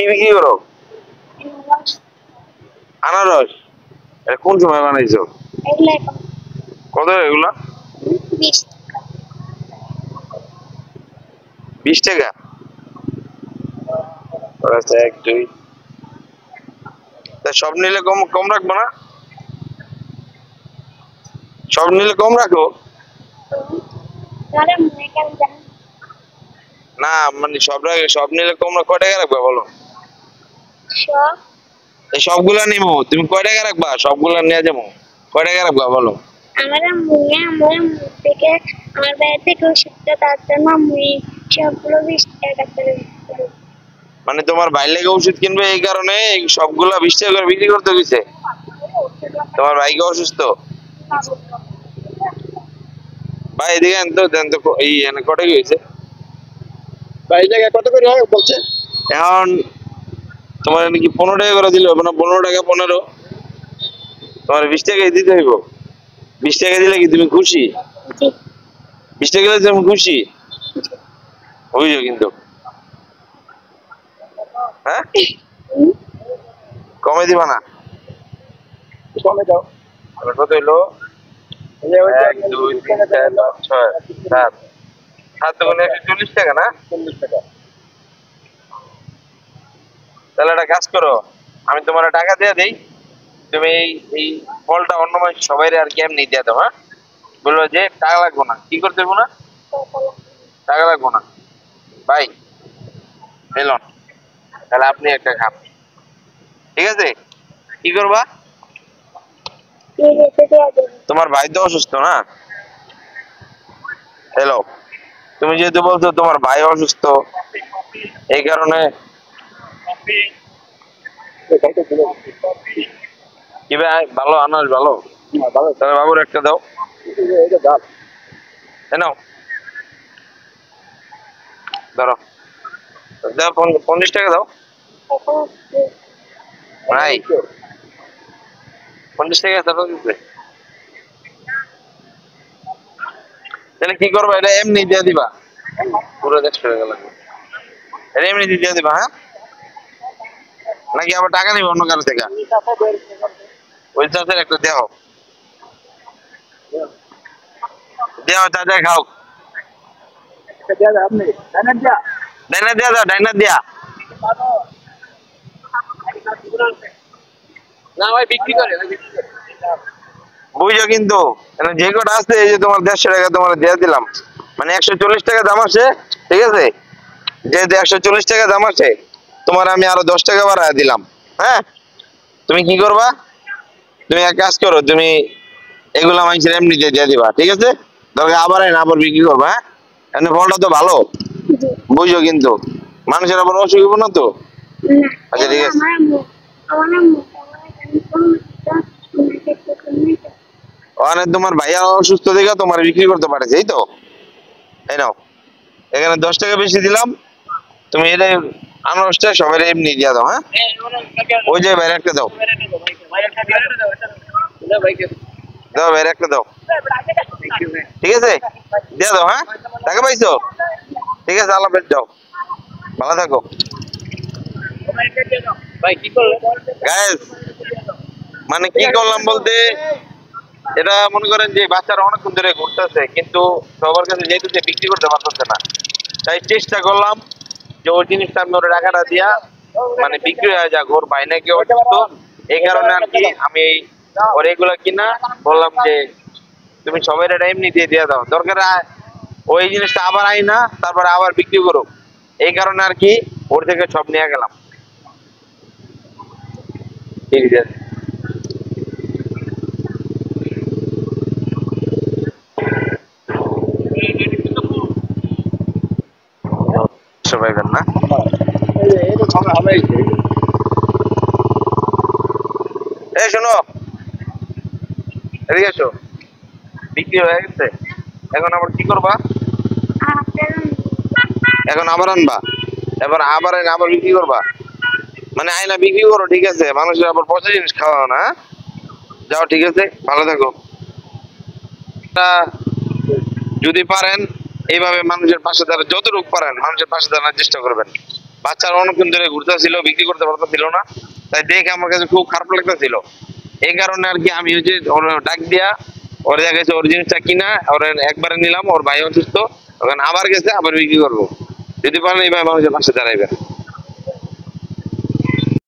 কি বিক্রি করো? আনারস। কোন সময় বানাইছো? কত এগুলা? 20 টাকা। আচ্ছা 1 2 তা সব নিলে কম কম রাখবো না? সব নিলে কম রাখো না, মানে সব নিলে কম কয় টাকা রাখবা বলো? এই সবগুলা নিবো, তুমি কয় টাকা রাখবা? সবগুলা নিয়ে যাবো, কয় টাকা রাখবা বলো? আমার থেকে আমার বাইরে থেকে ওষুধটা তার জন্য আমি সবগুলো 20 টাকা করে মানে তোমার ভাই লেগে ওষুধ কিনবে এই কারণে সবগুলা 20 টাকা করে বিক্রি করতে গেছে? তোমার ভাইকে অসুস্থ? ভাই এদিকে আনতো দেন তো, এই এনে কত হয়েছে ভাই জায়গায় কত করে বলছে? এখন তোমার নাকি 15 টাকা করে দিলে হবে না? 15 টাকা 15, তোমার 20 টাকাই দিতে হইব। 20 টাকা দিলে কি তুমি খুশি? 20 টাকা দিলে তুমি খুশি বুঝছো? কিন্তু হ্যাঁ কমে দিবা না? কমে দাও। কত হইলো? 1 2 3 4 5 6 7 7 গুণে 140 টাকা না? 40 টাকা। তাহলে একটা কাজ করো, আমি তোমার টাকা দিয়ে দেই, তুমি এই ফলটা অন্য মানুষ সবাই আর কেমনি দিয়ে দাও। হ্যাঁ বললো যে টাকা লাগবো না, কি করতে দেবো না? টাকা লাগবো না ভাই, এলন তাহলে আপনি একটা খান, ঠিক আছে? কি করবা? তোমার ভাই তো অসুস্থ না? হ্যালো, তুমি যেহেতু বলছো তোমার ভাই অসুস্থ, এই কারণে কি ভাই ভালো আনাস ভালো, তাহলে বাবুর একটা দাও। নাও ধরো, দাও 50 টাকা দাও ভাই, 50 টাকা ধরো দিতে। তাহলে কি করবো? এটা এমনি দিয়ে দিবা, পুরো 100 টাকা লাগবে, এটা এমনি দিয়ে দিবা। হ্যাঁ নাকি আবার টাকা নিবে অন্য কারো থেকে? ওই চাষের একটা দেও, দেও চাচা খাও। ডাইনার দিয়া দাও, ডাইনার দিয়া। না ভাই বিক্রি করে বুঝছো? কিন্তু যে কটা আছে এই যে তোমার 150 টাকা তোমার দিয়ে দিলাম, মানে 140 টাকা দাম আছে, ঠিক আছে? যেহেতু 140 টাকা দাম আছে, তোমার আমি আরো 10 টাকা বাড়ায় দিলাম। হ্যাঁ তুমি কি করবা? তুমি এক কাজ করো, তুমি এগুলা মানুষের এমনি দিয়ে দিবা, ঠিক আছে? দরকার আবার আবার বিক্রি করবা। হ্যাঁ এমনি ফলটা তো ভালো, বুঝছো? কিন্তু মানুষের আবার অসুখ হবো না তো? আচ্ছা ঠিক আছে। ওখানে তোমার ভাইয়া অসুস্থ দেখে তোমার বিক্রি করতে পারেছে, এই তো? এই নাও, এখানে 10 টাকা বেশি দিলাম, তুমি এটা আনারসটা সবাই এমনি দিয়ে দাও। হ্যাঁ ওই যে বাইরে একটা দাও, দাও বাইরে একটা দাও, ঠিক আছে? দিয়ে দাও। হ্যাঁ টাকা পাইছো? ঠিক আছে, আল্লাহ হাফেজ, যাও, ভালো থাকো। গাইস মানে কি করলাম বলতে, এটা মনে করেন যে বাচ্চারা অনেকক্ষণ ধরে ঘুরতেছে, কিন্তু সবার কাছে যেহেতু বিক্রি করতে পারতেছে না, তাই চেষ্টা করলাম যে ওই জিনিসটা আমি ওর টাকাটা দিয়া মানে বিক্রি হয়ে যাক, ওর ভাই নাকি অসুস্থ, এই কারণে আর কি আমি ওর এগুলা কিনা বললাম যে তুমি সবাই এটা এমনি দিয়ে দাও, দরকার ওই জিনিসটা আবার আই না তারপরে আবার বিক্রি করো, এই কারণে আর কি ওর থেকে সব নিয়ে গেলাম। ঠিক আছে, সবাই না এই শোনো, এদিকে এসো, বিক্রি হয়ে গেছে, এখন আবার কি করবা? এখন আবার আনবা, এবার আবার আবার বিক্রি করবা, মানে আয়না বিক্রি করো, ঠিক আছে? মানুষের আবার পচা জিনিস খাওয়াও না। যাও, ঠিক আছে, ভালো থাকো। যদি পারেন এইভাবে মানুষের পাশে দাঁড়ান, যতটুকু পারেন মানুষের পাশে দাঁড়ানোর চেষ্টা করবেন। বাচ্চারা অনেকক্ষণ ধরে ঘুরতেছিল, বিক্রি করতে পারতেছিল না, তাই দেখে আমার কাছে খুব খারাপ লাগতেছিল। এই কারণে আর কি আমি হচ্ছে ওর ডাক দিয়া ওর জায়গায় ওর জিনিসটা কিনা ওর একবারে নিলাম। ওর ভাই অসুস্থ, ওখানে আবার গেছে, আবার বিক্রি করবো। যদি পারেন এইভাবে মানুষের পাশে দাঁড়াইবেন।